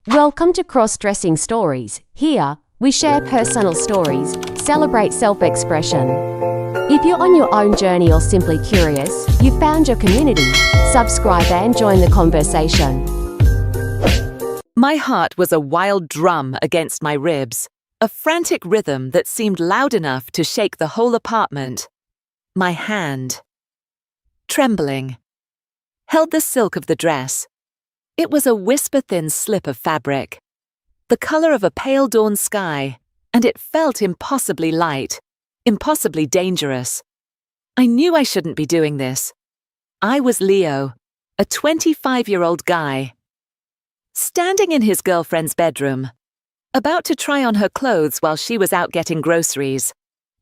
Welcome to Crossdressing Stories. Here, we share personal stories, celebrate self-expression. If you're on your own journey or simply curious, you've found your community. Subscribe and join the conversation. My heart was a wild drum against my ribs, a frantic rhythm that seemed loud enough to shake the whole apartment. My hand, trembling, held the silk of the dress. It was a whisper-thin slip of fabric, the color of a pale dawn sky, and it felt impossibly light, impossibly dangerous. I knew I shouldn't be doing this. I was Leo, a 25-year-old guy, standing in his girlfriend's bedroom, about to try on her clothes while she was out getting groceries.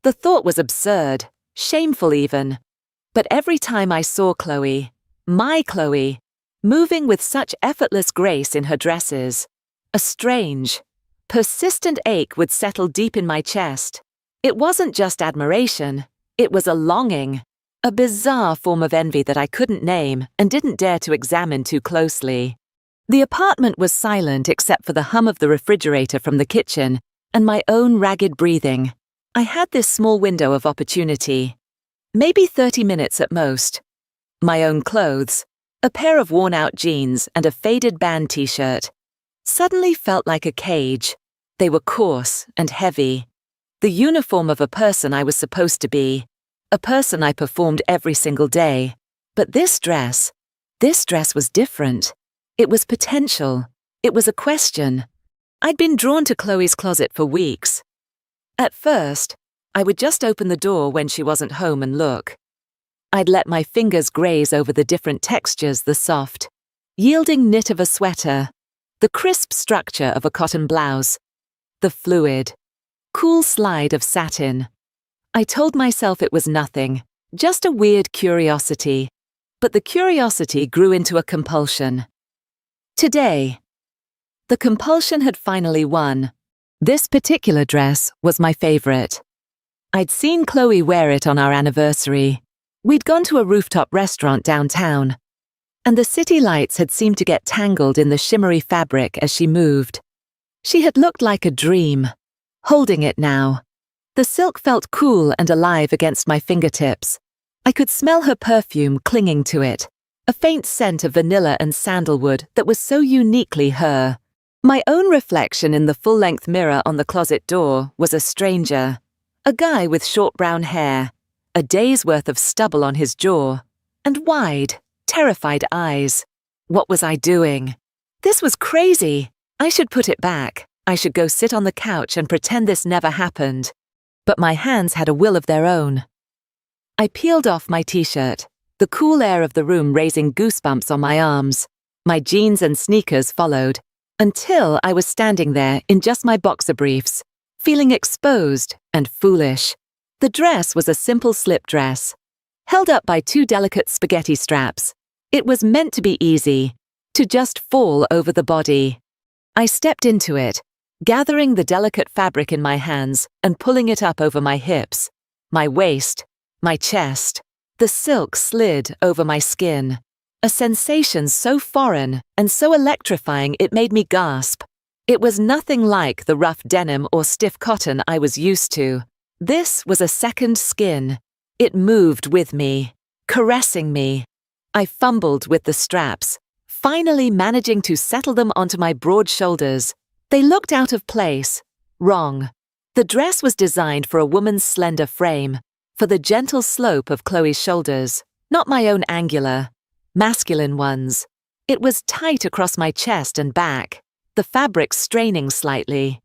The thought was absurd, shameful even. But every time I saw Chloe, my Chloe, moving with such effortless grace in her dresses, a strange, persistent ache would settle deep in my chest. It wasn't just admiration, it was a longing, a bizarre form of envy that I couldn't name and didn't dare to examine too closely. The apartment was silent except for the hum of the refrigerator from the kitchen and my own ragged breathing. I had this small window of opportunity, maybe 30 minutes at most. My own clothes, a pair of worn-out jeans and a faded band t-shirt, suddenly felt like a cage. They were coarse and heavy. The uniform of a person I was supposed to be, a person I performed every single day. But this dress was different. It was potential. It was a question. I'd been drawn to Chloe's closet for weeks. At first, I would just open the door when she wasn't home and look. I'd let my fingers graze over the different textures, the soft, yielding knit of a sweater, the crisp structure of a cotton blouse, the fluid, cool slide of satin. I told myself it was nothing, just a weird curiosity. But the curiosity grew into a compulsion. Today, the compulsion had finally won. This particular dress was my favorite. I'd seen Chloe wear it on our anniversary. We'd gone to a rooftop restaurant downtown, and the city lights had seemed to get tangled in the shimmery fabric as she moved. She had looked like a dream, holding it now. The silk felt cool and alive against my fingertips. I could smell her perfume clinging to it, a faint scent of vanilla and sandalwood that was so uniquely her. My own reflection in the full-length mirror on the closet door was a stranger, a guy with short brown hair, a day's worth of stubble on his jaw, and wide, terrified eyes. What was I doing? This was crazy. I should put it back. I should go sit on the couch and pretend this never happened. But my hands had a will of their own. I peeled off my t-shirt, the cool air of the room raising goosebumps on my arms. My jeans and sneakers followed, until I was standing there in just my boxer briefs, feeling exposed and foolish. The dress was a simple slip dress, held up by two delicate spaghetti straps. It was meant to be easy, to just fall over the body. I stepped into it, gathering the delicate fabric in my hands and pulling it up over my hips, my waist, my chest. The silk slid over my skin, a sensation so foreign and so electrifying it made me gasp. It was nothing like the rough denim or stiff cotton I was used to. This was a second skin. It moved with me, caressing me. I fumbled with the straps, finally managing to settle them onto my broad shoulders. They looked out of place, wrong. The dress was designed for a woman's slender frame, for the gentle slope of Chloe's shoulders, not my own angular, masculine ones. It was tight across my chest and back, the fabric straining slightly.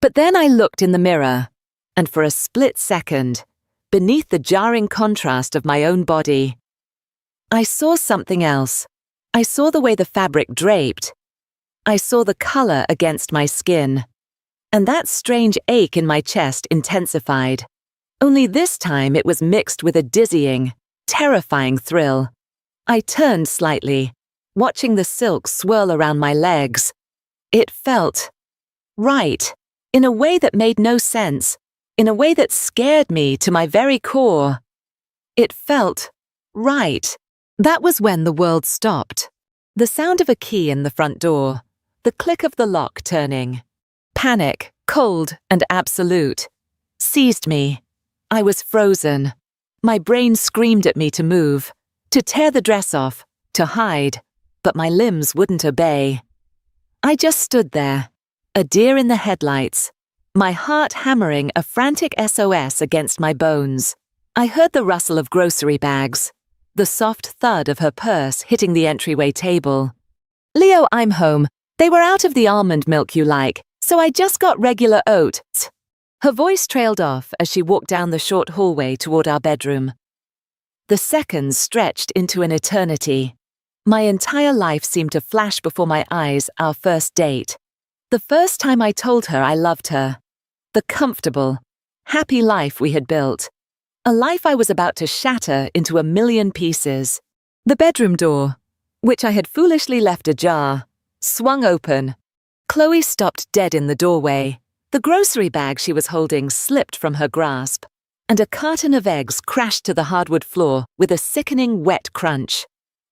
But then I looked in the mirror, and for a split second, beneath the jarring contrast of my own body, I saw something else. I saw the way the fabric draped. I saw the color against my skin. And that strange ache in my chest intensified. Only this time it was mixed with a dizzying, terrifying thrill. I turned slightly, watching the silk swirl around my legs. It felt right, in a way that made no sense. In a way that scared me to my very core. It felt right. That was when the world stopped. The sound of a key in the front door, the click of the lock turning. Panic, cold and absolute, seized me. I was frozen. My brain screamed at me to move, to tear the dress off, to hide, but my limbs wouldn't obey. I just stood there, a deer in the headlights, my heart hammering a frantic SOS against my bones. I heard the rustle of grocery bags, the soft thud of her purse hitting the entryway table. "Leo, I'm home. They were out of the almond milk you like, so I just got regular oats." Her voice trailed off as she walked down the short hallway toward our bedroom. The seconds stretched into an eternity. My entire life seemed to flash before my eyes, our first date. The first time I told her I loved her. The comfortable, happy life we had built. A life I was about to shatter into a million pieces. The bedroom door, which I had foolishly left ajar, swung open. Chloe stopped dead in the doorway. The grocery bag she was holding slipped from her grasp, and a carton of eggs crashed to the hardwood floor with a sickening wet crunch.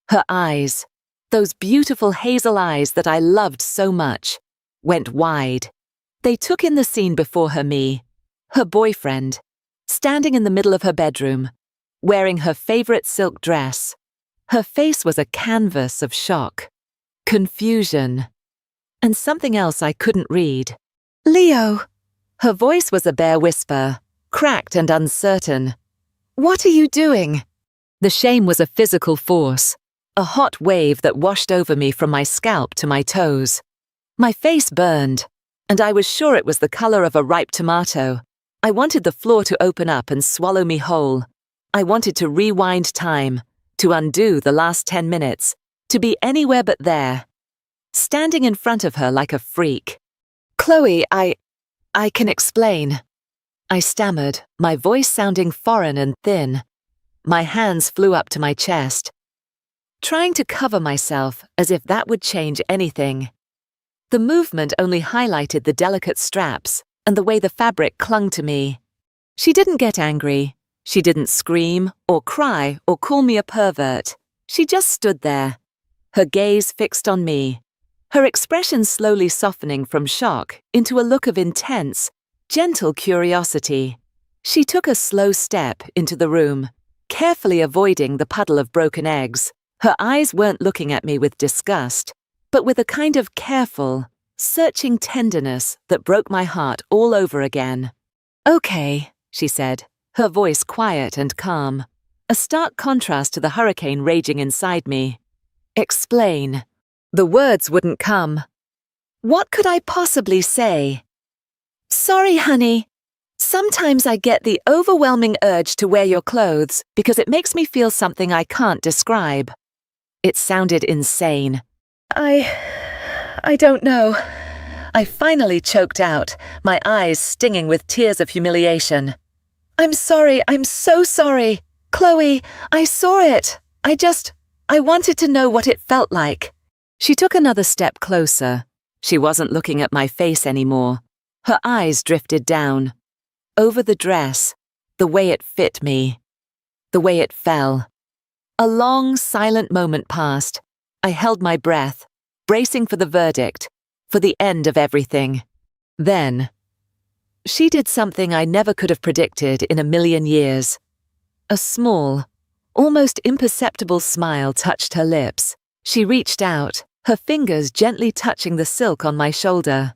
Her eyes, those beautiful hazel eyes that I loved so much, went wide. They took in the scene before her boyfriend, standing in the middle of her bedroom, wearing her favorite silk dress. Her face was a canvas of shock, confusion, and something else I couldn't read. "Leo!" Her voice was a bare whisper, cracked and uncertain. "What are you doing?" The shame was a physical force, a hot wave that washed over me from my scalp to my toes. My face burned, and I was sure it was the color of a ripe tomato. I wanted the floor to open up and swallow me whole. I wanted to rewind time, to undo the last 10 minutes, to be anywhere but there, standing in front of her like a freak. "Chloe, I can explain." I stammered, my voice sounding foreign and thin. My hands flew up to my chest, trying to cover myself as if that would change anything. The movement only highlighted the delicate straps and the way the fabric clung to me. She didn't get angry. She didn't scream or cry or call me a pervert. She just stood there, her gaze fixed on me, her expression slowly softening from shock into a look of intense, gentle curiosity. She took a slow step into the room, carefully avoiding the puddle of broken eggs. Her eyes weren't looking at me with disgust, but with a kind of careful, searching tenderness that broke my heart all over again. "Okay," she said, her voice quiet and calm, a stark contrast to the hurricane raging inside me. "Explain." The words wouldn't come. What could I possibly say? "Sorry, honey. Sometimes I get the overwhelming urge to wear your clothes because it makes me feel something I can't describe." It sounded insane. I don't know." I finally choked out, my eyes stinging with tears of humiliation. "I'm sorry, I'm so sorry. Chloe, I saw it. I wanted to know what it felt like." She took another step closer. She wasn't looking at my face anymore. Her eyes drifted down, over the dress, the way it fit me, the way it fell. A long, silent moment passed. I held my breath, bracing for the verdict, for the end of everything. Then, she did something I never could have predicted in a million years. A small, almost imperceptible smile touched her lips. She reached out, her fingers gently touching the silk on my shoulder.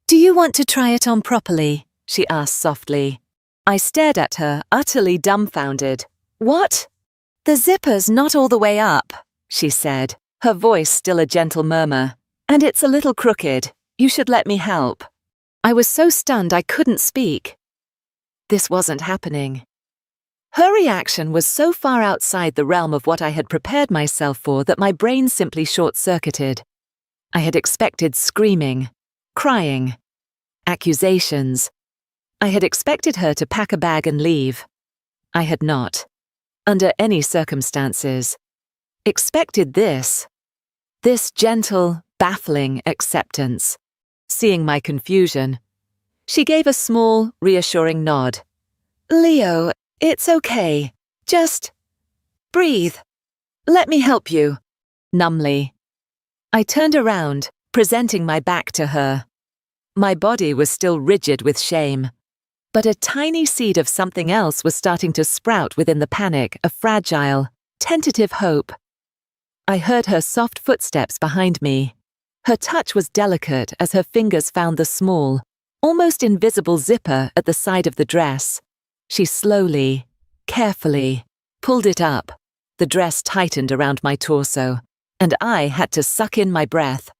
"Do you want to try it on properly?" she asked softly. I stared at her, utterly dumbfounded. "What?" "The zipper's not all the way up," she said, her voice still a gentle murmur. "And it's a little crooked. You should let me help." I was so stunned I couldn't speak. This wasn't happening. Her reaction was so far outside the realm of what I had prepared myself for that my brain simply short-circuited. I had expected screaming, crying, accusations. I had expected her to pack a bag and leave. I had not, under any circumstances, expected this gentle, baffling acceptance. Seeing my confusion, she gave a small, reassuring nod. "Leo, it's okay. Just breathe. Let me help you." Numbly, I turned around, presenting my back to her. My body was still rigid with shame, but a tiny seed of something else was starting to sprout within the panic of fragile, tentative hope. I heard her soft footsteps behind me. Her touch was delicate as her fingers found the small, almost invisible zipper at the side of the dress. She slowly, carefully, pulled it up. The dress tightened around my torso, and I had to suck in my breath.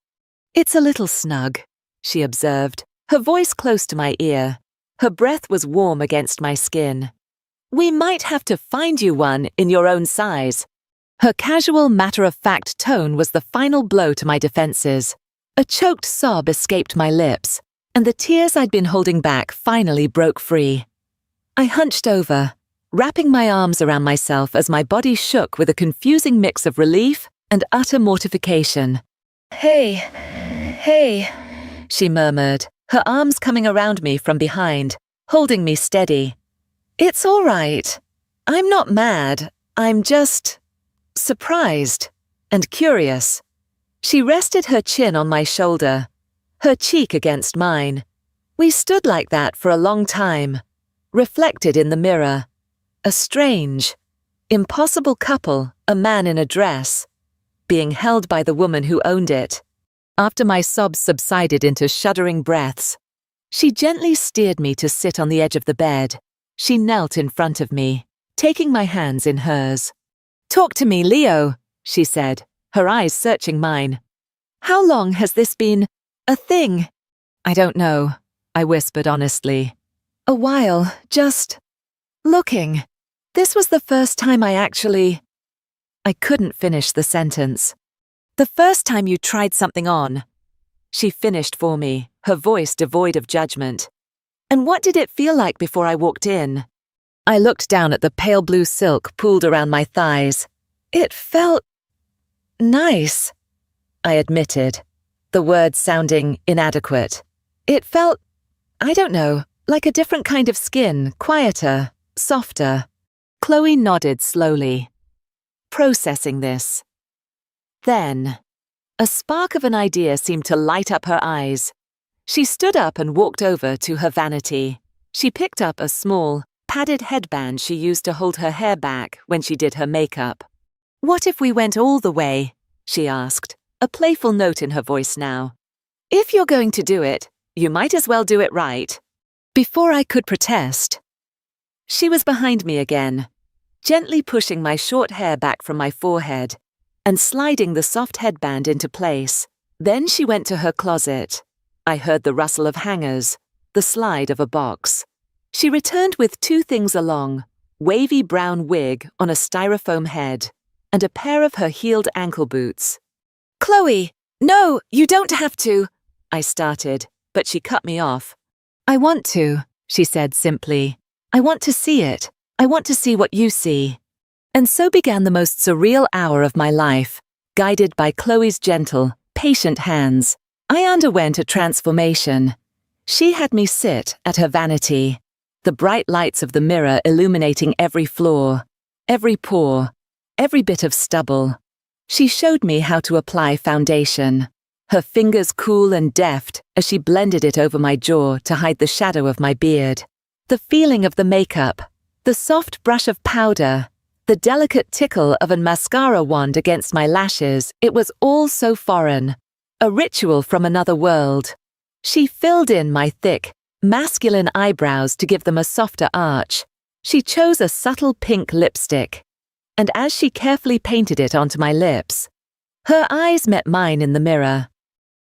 "It's a little snug," she observed, her voice close to my ear. Her breath was warm against my skin. "We might have to find you one in your own size." Her casual, matter-of-fact tone was the final blow to my defenses. A choked sob escaped my lips, and the tears I'd been holding back finally broke free. I hunched over, wrapping my arms around myself as my body shook with a confusing mix of relief and utter mortification. Hey, she murmured, her arms coming around me from behind, holding me steady. "It's all right. I'm not mad. I'm just surprised and curious." She rested her chin on my shoulder, her cheek against mine. We stood like that for a long time, reflected in the mirror. A strange, impossible couple, a man in a dress, being held by the woman who owned it. After my sobs subsided into shuddering breaths, she gently steered me to sit on the edge of the bed. She knelt in front of me, taking my hands in hers. "Talk to me, Leo," she said, her eyes searching mine. "How long has this been a thing?" "I don't know," I whispered honestly. "A while, just looking. This was the first time I couldn't finish the sentence. "The first time you tried something on." She finished for me, her voice devoid of judgment. "And what did it feel like before I walked in?" I looked down at the pale blue silk pooled around my thighs. "It felt nice," I admitted, the words sounding inadequate. "It felt, I don't know, like a different kind of skin, quieter, softer." Chloe nodded slowly, processing this. Then, a spark of an idea seemed to light up her eyes. She stood up and walked over to her vanity. She picked up a small, padded headband she used to hold her hair back when she did her makeup. "What if we went all the way?" she asked, a playful note in her voice now. "If you're going to do it, you might as well do it right." Before I could protest, she was behind me again, gently pushing my short hair back from my forehead and sliding the soft headband into place. Then she went to her closet. I heard the rustle of hangers, the slide of a box. She returned with two things along, wavy brown wig on a styrofoam head, and a pair of her heeled ankle boots. "Chloe, no, you don't have to," I started, but she cut me off. "I want to," she said simply. "I want to see it. I want to see what you see." And so began the most surreal hour of my life, guided by Chloe's gentle, patient hands. I underwent a transformation. She had me sit at her vanity, the bright lights of the mirror illuminating every flaw, every pore, every bit of stubble. She showed me how to apply foundation, her fingers cool and deft as she blended it over my jaw to hide the shadow of my beard. The feeling of the makeup, the soft brush of powder, the delicate tickle of a mascara wand against my lashes, it was all so foreign, a ritual from another world. She filled in my thick, masculine eyebrows to give them a softer arch. She chose a subtle pink lipstick, and as she carefully painted it onto my lips, her eyes met mine in the mirror.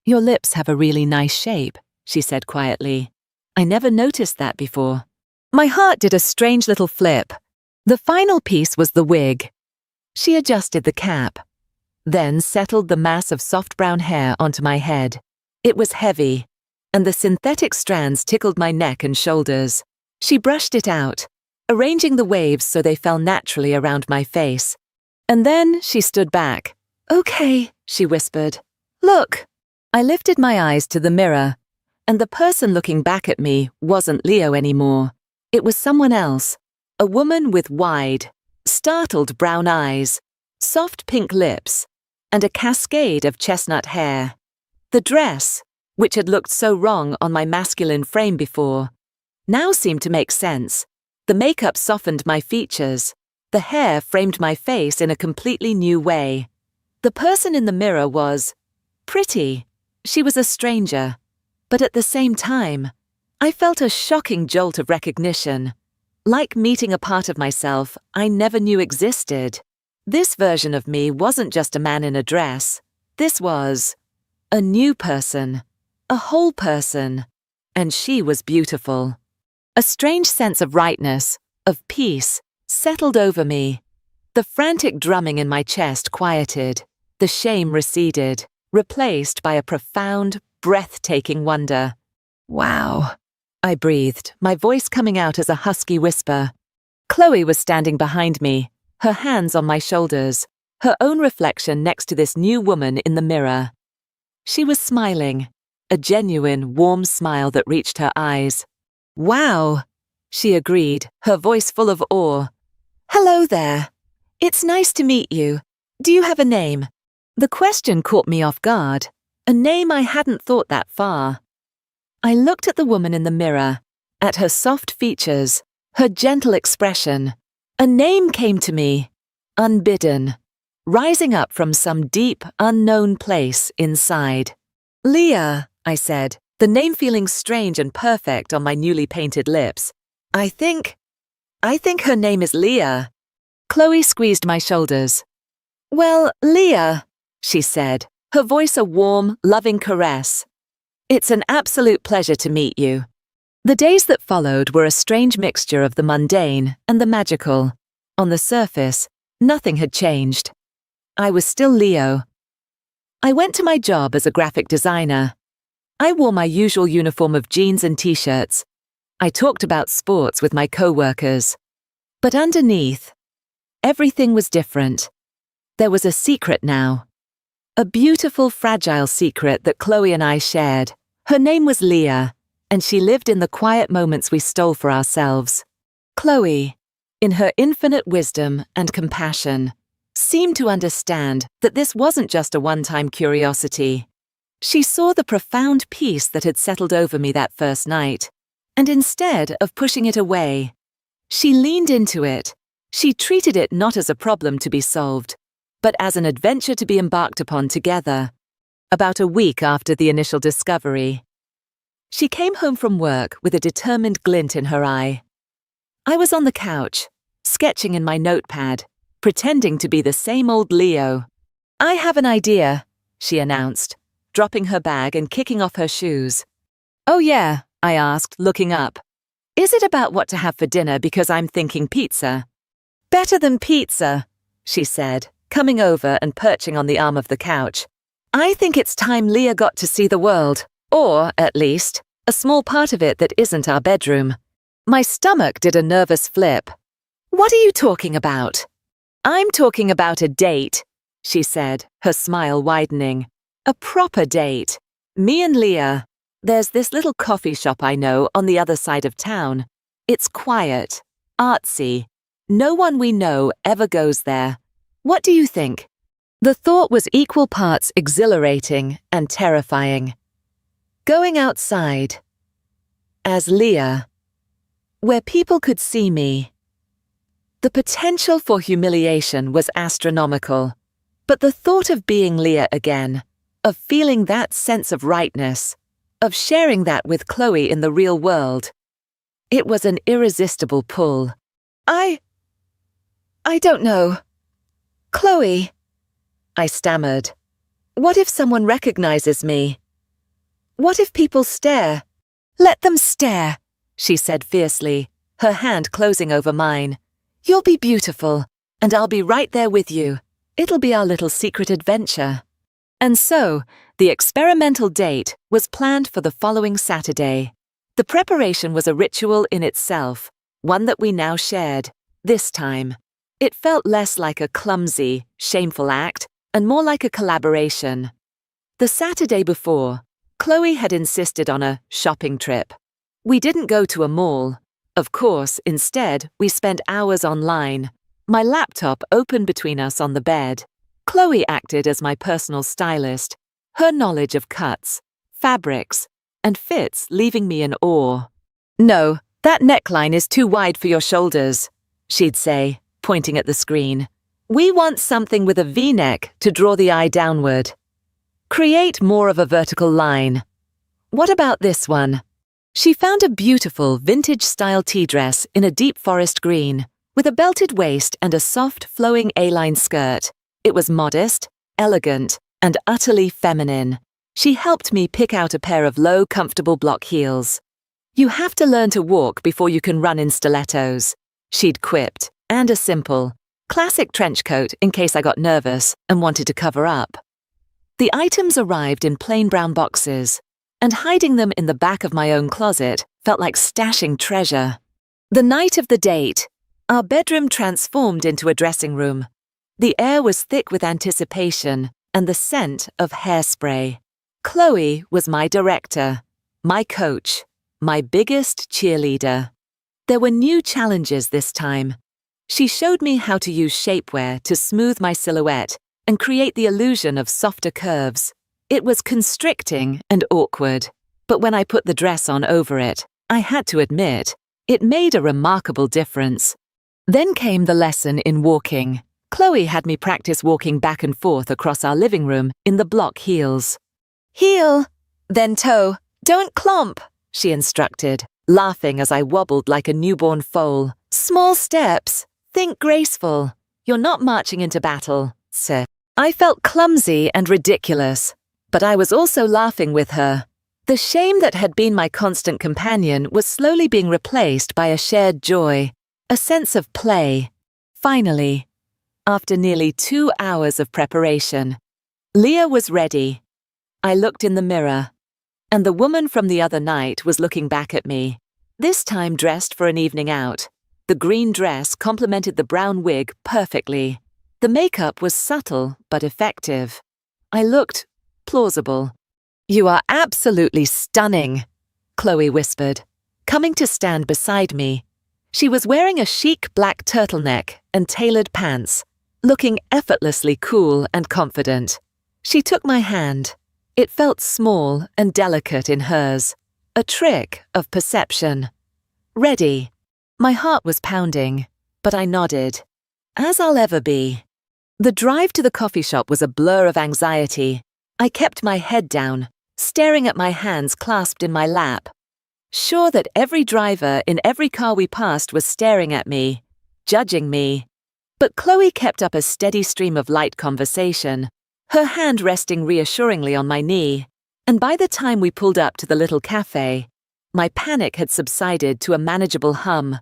"Your lips have a really nice shape," she said quietly. "I never noticed that before." My heart did a strange little flip. The final piece was the wig. She adjusted the cap, then settled the mass of soft brown hair onto my head. It was heavy, and the synthetic strands tickled my neck and shoulders. She brushed it out, arranging the waves so they fell naturally around my face. And then she stood back. "Okay," she whispered. "Look." I lifted my eyes to the mirror, and the person looking back at me wasn't Leo anymore. It was someone else, a woman with wide, startled brown eyes, soft pink lips, and a cascade of chestnut hair. The dress, which had looked so wrong on my masculine frame before, now seemed to make sense. The makeup softened my features. The hair framed my face in a completely new way. The person in the mirror was pretty. She was a stranger. But at the same time, I felt a shocking jolt of recognition, like meeting a part of myself I never knew existed. This version of me wasn't just a man in a dress. This was a new person, a whole person, and she was beautiful. A strange sense of rightness, of peace, settled over me. The frantic drumming in my chest quieted. The shame receded, replaced by a profound, breathtaking wonder. Wow, I breathed, my voice coming out as a husky whisper. Chloe was standing behind me, her hands on my shoulders, her own reflection next to this new woman in the mirror. She was smiling, a genuine, warm smile that reached her eyes. Wow, she agreed, her voice full of awe. Hello there. It's nice to meet you. Do you have a name? The question caught me off guard. A name I hadn't thought that far. I looked at the woman in the mirror, at her soft features, her gentle expression. A name came to me, unbidden, rising up from some deep, unknown place inside. Leah, I said, the name feeling strange and perfect on my newly painted lips. I think her name is Leah. Chloe squeezed my shoulders. Well, Leah, she said, her voice a warm, loving caress. It's an absolute pleasure to meet you. The days that followed were a strange mixture of the mundane and the magical. On the surface, nothing had changed. I was still Leo. I went to my job as a graphic designer. I wore my usual uniform of jeans and t-shirts. I talked about sports with my co-workers. But underneath, everything was different. There was a secret now. A beautiful, fragile secret that Chloe and I shared. Her name was Leah, and she lived in the quiet moments we stole for ourselves. Chloe, in her infinite wisdom and compassion, seemed to understand that this wasn't just a one-time curiosity. She saw the profound peace that had settled over me that first night, and instead of pushing it away, she leaned into it. She treated it not as a problem to be solved, but as an adventure to be embarked upon together. About a week after the initial discovery, she came home from work with a determined glint in her eye. I was on the couch, sketching in my notepad, pretending to be the same old Leo. I have an idea, she announced, dropping her bag and kicking off her shoes. Oh yeah, I asked, looking up. Is it about what to have for dinner because I'm thinking pizza? Better than pizza, she said, coming over and perching on the arm of the couch. I think it's time Leah got to see the world, or, at least, a small part of it that isn't our bedroom. My stomach did a nervous flip. What are you talking about? I'm talking about a date, she said, her smile widening. A proper date. Me and Leah. There's this little coffee shop I know on the other side of town. It's quiet, artsy. No one we know ever goes there. What do you think? The thought was equal parts exhilarating and terrifying. Going outside. As Leah. Where people could see me. The potential for humiliation was astronomical. But the thought of being Leah again, of feeling that sense of rightness, of sharing that with Chloe in the real world, it was an irresistible pull. I don't know. Chloe, I stammered. What if someone recognizes me? What if people stare? Let them stare, she said fiercely, her hand closing over mine. You'll be beautiful, and I'll be right there with you. It'll be our little secret adventure. And so, the experimental date was planned for the following Saturday. The preparation was a ritual in itself, one that we now shared, this time. It felt less like a clumsy, shameful act, and more like a collaboration. The Saturday before, Chloe had insisted on a shopping trip. We didn't go to a mall. Of course, instead, we spent hours online. My laptop open between us on the bed. Chloe acted as my personal stylist, her knowledge of cuts, fabrics, and fits leaving me in awe. "No, that neckline is too wide for your shoulders," she'd say, pointing at the screen. "We want something with a V-neck to draw the eye downward. Create more of a vertical line. What about this one?" She found a beautiful vintage-style tea dress in a deep forest green, with a belted waist and a soft, flowing A-line skirt. It was modest, elegant, and utterly feminine. She helped me pick out a pair of low, comfortable block heels. "You have to learn to walk before you can run in stilettos," she'd quipped, and a simple, classic trench coat in case I got nervous and wanted to cover up. The items arrived in plain brown boxes, and hiding them in the back of my own closet felt like stashing treasure. The night of the date, our bedroom transformed into a dressing room. The air was thick with anticipation and the scent of hairspray. Chloe was my director, my coach, my biggest cheerleader. There were new challenges this time. She showed me how to use shapewear to smooth my silhouette and create the illusion of softer curves. It was constricting and awkward, but when I put the dress on over it, I had to admit, it made a remarkable difference. Then came the lesson in walking. Chloe had me practice walking back and forth across our living room in the block heels. "Heel, then toe, don't clomp," she instructed, laughing as I wobbled like a newborn foal. "Small steps, think graceful. You're not marching into battle, sir." I felt clumsy and ridiculous, but I was also laughing with her. The shame that had been my constant companion was slowly being replaced by a shared joy, a sense of play. Finally, after nearly 2 hours of preparation, Leah was ready. I looked in the mirror, and the woman from the other night was looking back at me, this time dressed for an evening out. The green dress complemented the brown wig perfectly. The makeup was subtle but effective. I looked plausible. "You are absolutely stunning," Chloe whispered, coming to stand beside me. She was wearing a chic black turtleneck and tailored pants, looking effortlessly cool and confident. She took my hand. It felt small and delicate in hers, a trick of perception. Ready. My heart was pounding, but I nodded. As I'll ever be. The drive to the coffee shop was a blur of anxiety. I kept my head down, staring at my hands clasped in my lap, sure that every driver in every car we passed was staring at me, judging me. But Chloe kept up a steady stream of light conversation, her hand resting reassuringly on my knee, and by the time we pulled up to the little cafe, my panic had subsided to a manageable hum.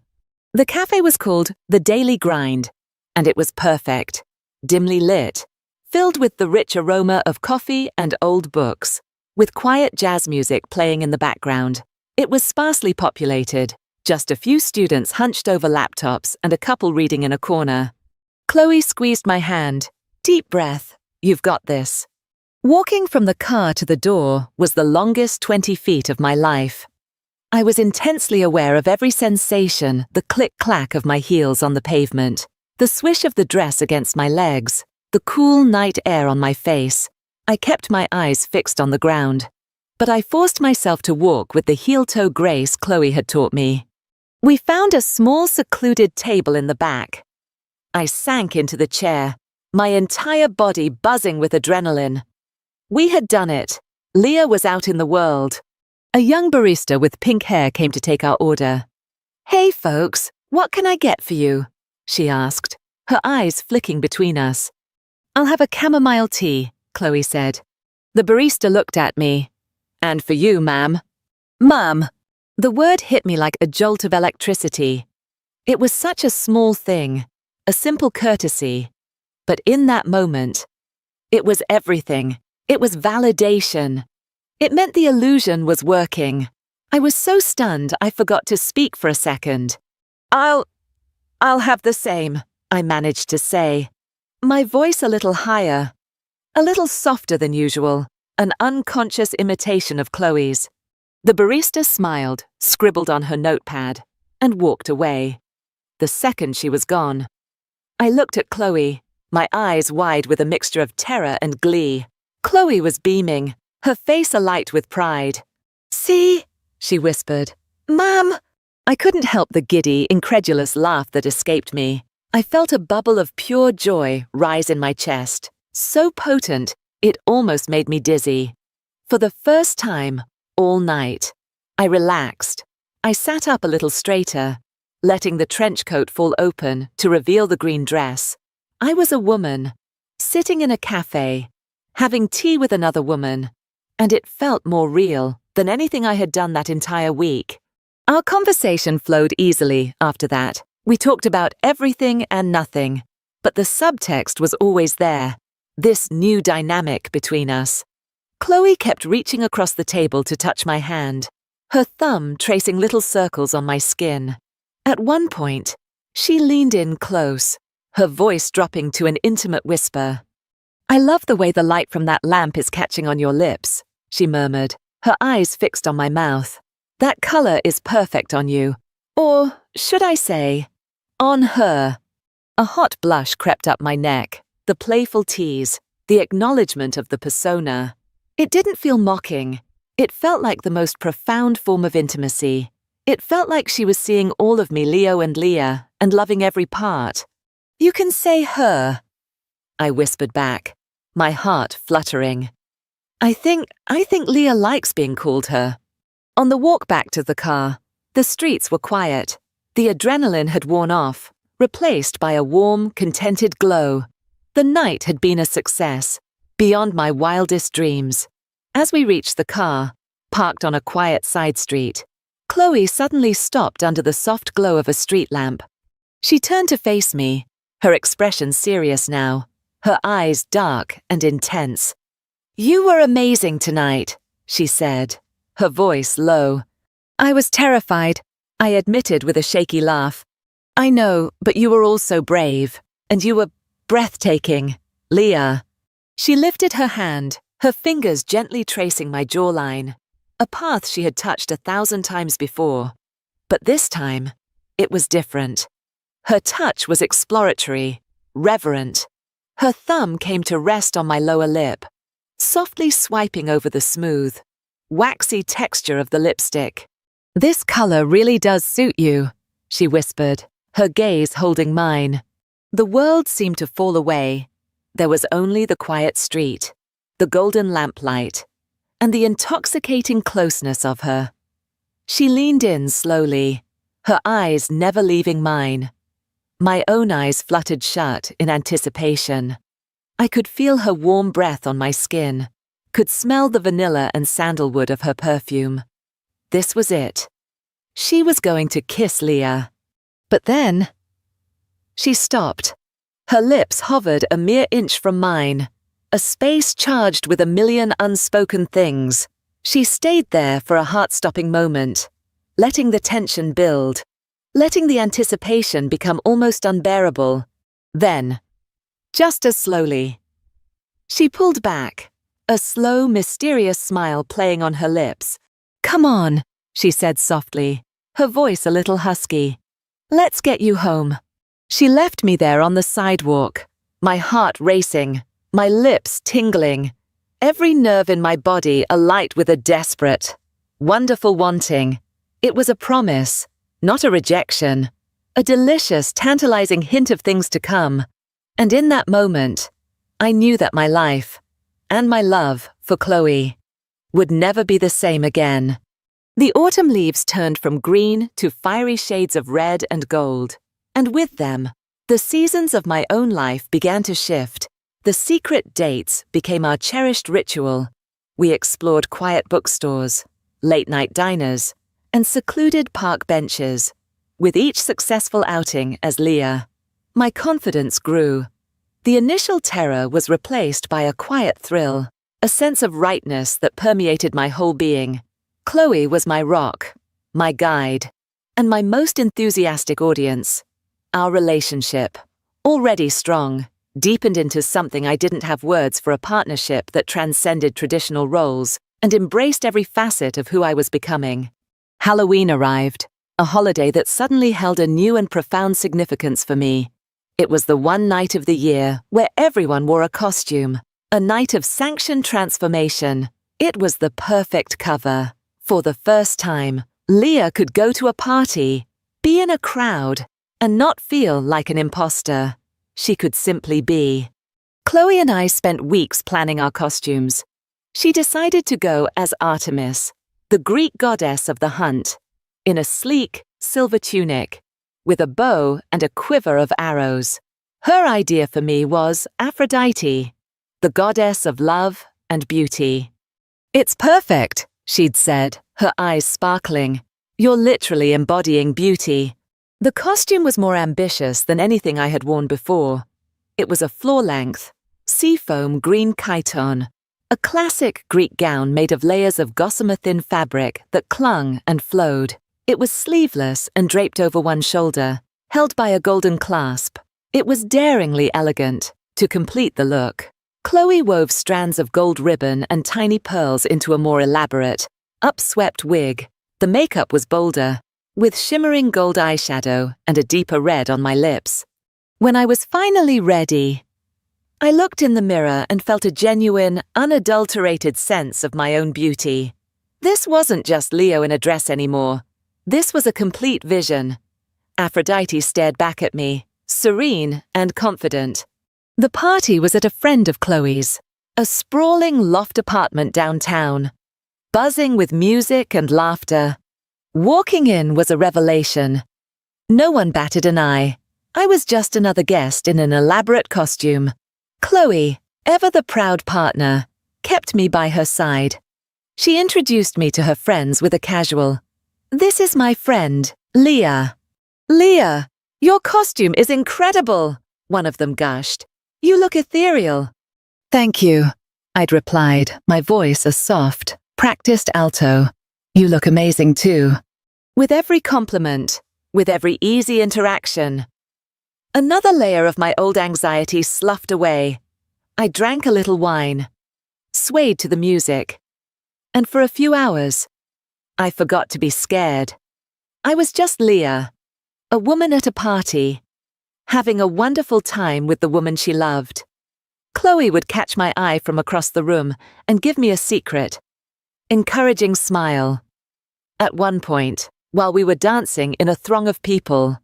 The cafe was called The Daily Grind, and it was perfect, dimly lit, filled with the rich aroma of coffee and old books, with quiet jazz music playing in the background. It was sparsely populated, just a few students hunched over laptops and a couple reading in a corner. Chloe squeezed my hand. "Deep breath. You've got this." Walking from the car to the door was the longest 20 feet of my life. I was intensely aware of every sensation, the click-clack of my heels on the pavement, the swish of the dress against my legs, the cool night air on my face. I kept my eyes fixed on the ground, but I forced myself to walk with the heel-toe grace Chloe had taught me. We found a small secluded table in the back. I sank into the chair, my entire body buzzing with adrenaline. We had done it. Leah was out in the world. A young barista with pink hair came to take our order. "Hey folks, what can I get for you?" she asked, her eyes flicking between us. "I'll have a chamomile tea," Chloe said. The barista looked at me. "And for you, ma'am." "Ma'am." The word hit me like a jolt of electricity. It was such a small thing, a simple courtesy. But in that moment, it was everything. It was validation. It meant the illusion was working. I was so stunned I forgot to speak for a second. I'll have the same," I managed to say, my voice a little higher, a little softer than usual, an unconscious imitation of Chloe's. The barista smiled, scribbled on her notepad, and walked away. The second she was gone, I looked at Chloe, my eyes wide with a mixture of terror and glee. Chloe was beaming, her face alight with pride. "See?" she whispered. "Mum!" I couldn't help the giddy, incredulous laugh that escaped me. I felt a bubble of pure joy rise in my chest, so potent it almost made me dizzy. For the first time all night, I relaxed. I sat up a little straighter, letting the trench coat fall open to reveal the green dress. I was a woman, sitting in a cafe, having tea with another woman, and it felt more real than anything I had done that entire week. Our conversation flowed easily after that. We talked about everything and nothing, but the subtext was always there, this new dynamic between us. Chloe kept reaching across the table to touch my hand, her thumb tracing little circles on my skin. At one point, she leaned in close, her voice dropping to an intimate whisper. "I love the way the light from that lamp is catching on your lips," she murmured, her eyes fixed on my mouth. "That color is perfect on you. Or, should I say, on her." A hot blush crept up my neck, the playful tease, the acknowledgement of the persona. It didn't feel mocking. It felt like the most profound form of intimacy. It felt like she was seeing all of me, Leo and Leah, and loving every part. "You can say her," I whispered back, my heart fluttering. I think Leah likes being called her. On the walk back to the car, the streets were quiet. The adrenaline had worn off, replaced by a warm, contented glow. The night had been a success, beyond my wildest dreams. As we reached the car, parked on a quiet side street, Chloe suddenly stopped under the soft glow of a street lamp. She turned to face me, her expression serious now, her eyes dark and intense. "You were amazing tonight," she said, her voice low. "I was terrified," I admitted with a shaky laugh. "I know, but you were also brave, and you were breathtaking, Leah." She lifted her hand, her fingers gently tracing my jawline, a path she had touched 1,000 times before. But this time, it was different. Her touch was exploratory, reverent. Her thumb came to rest on my lower lip, softly swiping over the smooth, waxy texture of the lipstick. "This color really does suit you," she whispered, her gaze holding mine. The world seemed to fall away. There was only the quiet street, the golden lamplight, and the intoxicating closeness of her. She leaned in slowly, her eyes never leaving mine. My own eyes fluttered shut in anticipation. I could feel her warm breath on my skin, could smell the vanilla and sandalwood of her perfume. This was it. She was going to kiss Leah. But then, she stopped. Her lips hovered a mere inch from mine, a space charged with a million unspoken things. She stayed there for a heart-stopping moment, letting the tension build, letting the anticipation become almost unbearable. Then, just as slowly, she pulled back, a slow, mysterious smile playing on her lips. "Come on," she said softly, her voice a little husky. "Let's get you home." She left me there on the sidewalk, my heart racing, my lips tingling, every nerve in my body alight with a desperate, wonderful wanting. It was a promise, not a rejection, a delicious, tantalizing hint of things to come. And in that moment, I knew that my life, and my love for Chloe, would never be the same again. The autumn leaves turned from green to fiery shades of red and gold, and with them, the seasons of my own life began to shift. The secret dates became our cherished ritual. We explored quiet bookstores, late-night diners, and secluded park benches. With each successful outing as Leah, my confidence grew. The initial terror was replaced by a quiet thrill, a sense of rightness that permeated my whole being. Chloe was my rock, my guide, and my most enthusiastic audience. Our relationship, already strong, deepened into something I didn't have words for, a partnership that transcended traditional roles and embraced every facet of who I was becoming. Halloween arrived, a holiday that suddenly held a new and profound significance for me. It was the one night of the year where everyone wore a costume, A night of sanctioned transformation. It was the perfect cover. For the first time, Leah could go to a party, be in a crowd, and not feel like an imposter. She could simply be. Chloe and I spent weeks planning our costumes. She decided to go as Artemis, the Greek goddess of the hunt, in a sleek, silver tunic, with a bow and a quiver of arrows. Her idea for me was Aphrodite, the goddess of love and beauty. "It's perfect," she'd said, her eyes sparkling. "You're literally embodying beauty." The costume was more ambitious than anything I had worn before. It was a floor-length, seafoam green chiton, a classic Greek gown made of layers of gossamer-thin fabric that clung and flowed. It was sleeveless and draped over one shoulder, held by a golden clasp. It was daringly elegant. To complete the look, Chloe wove strands of gold ribbon and tiny pearls into a more elaborate, upswept wig. The makeup was bolder, with shimmering gold eyeshadow and a deeper red on my lips. When I was finally ready, I looked in the mirror and felt a genuine, unadulterated sense of my own beauty. This wasn't just Leo in a dress anymore. This was a complete vision. Aphrodite stared back at me, serene and confident. The party was at a friend of Chloe's, a sprawling loft apartment downtown, buzzing with music and laughter. Walking in was a revelation. No one batted an eye. I was just another guest in an elaborate costume. Chloe, ever the proud partner, kept me by her side. She introduced me to her friends with a casual, "This is my friend, Leah." "Leah, your costume is incredible," one of them gushed. "You look ethereal." "Thank you," I'd replied, my voice a soft, practiced alto. "You look amazing too." With every compliment, with every easy interaction, another layer of my old anxiety sloughed away. I drank a little wine, swayed to the music, and for a few hours, I forgot to be scared. I was just Leah, a woman at a party, having a wonderful time with the woman she loved. Chloe would catch my eye from across the room and give me a secret, encouraging smile. At one point, while we were dancing in a throng of people,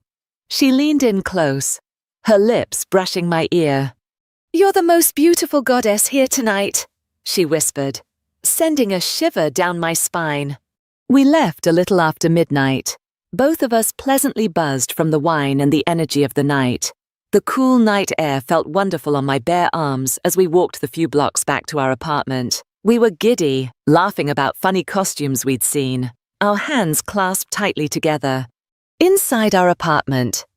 she leaned in close, her lips brushing my ear. "You're the most beautiful goddess here tonight," she whispered, sending a shiver down my spine. We left a little after midnight, both of us pleasantly buzzed from the wine and the energy of the night. The cool night air felt wonderful on my bare arms as we walked the few blocks back to our apartment. We were giddy, laughing about funny costumes we'd seen, our hands clasped tightly together. Inside our apartment,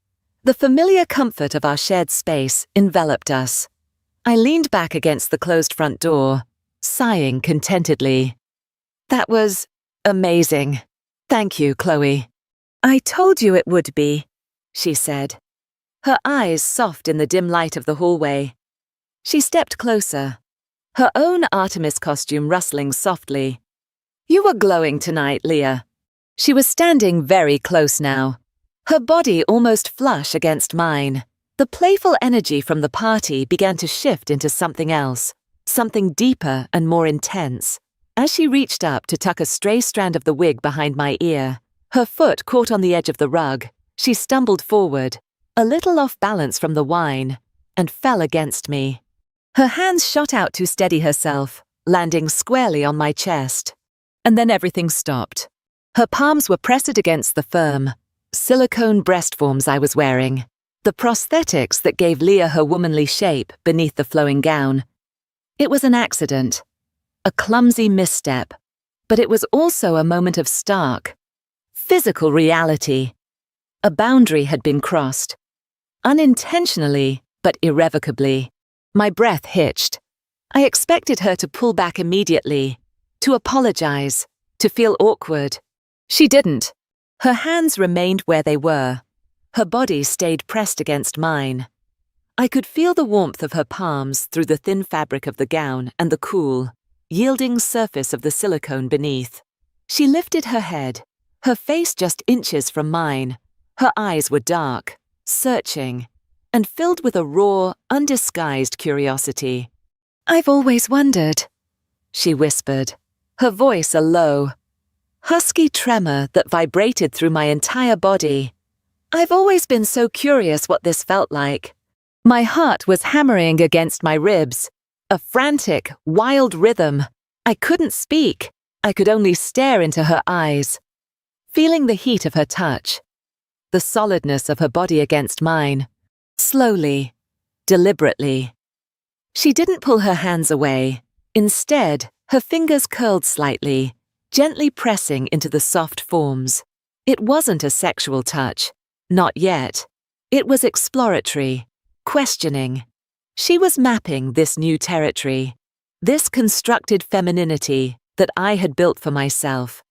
the familiar comfort of our shared space enveloped us. I leaned back against the closed front door, sighing contentedly. "That was amazing. Thank you, Chloe." "I told you it would be," she said, her eyes soft in the dim light of the hallway. She stepped closer, her own Artemis costume rustling softly. "You were glowing tonight, Leah." She was standing very close now, her body almost flush against mine. The playful energy from the party began to shift into something else, something deeper and more intense. As she reached up to tuck a stray strand of the wig behind my ear, her foot caught on the edge of the rug. She stumbled forward, a little off balance from the wine, and fell against me. Her hands shot out to steady herself, landing squarely on my chest. And then everything stopped. Her palms were pressed against the firm, silicone breast forms I was wearing, the prosthetics that gave Leah her womanly shape beneath the flowing gown. It was an accident, a clumsy misstep, but it was also a moment of stark, physical reality. A boundary had been crossed, unintentionally but irrevocably. My breath hitched. I expected her to pull back immediately, to apologize, to feel awkward. She didn't. Her hands remained where they were. Her body stayed pressed against mine. I could feel the warmth of her palms through the thin fabric of the gown and the cool, yielding surface of the silicone beneath. She lifted her head, her face just inches from mine. Her eyes were dark, searching, and filled with a raw, undisguised curiosity. I've always wondered, she whispered, her voice a low, husky tremor that vibrated through my entire body. I've always been so curious what this felt like. My heart was hammering against my ribs, a frantic, wild rhythm. I couldn't speak. I could only stare into her eyes, feeling the heat of her touch, the solidness of her body against mine, slowly, deliberately. She didn't pull her hands away. Instead, her fingers curled slightly, gently pressing into the soft forms. It wasn't a sexual touch. Not yet. It was exploratory, questioning. She was mapping this new territory, this constructed femininity that I had built for myself.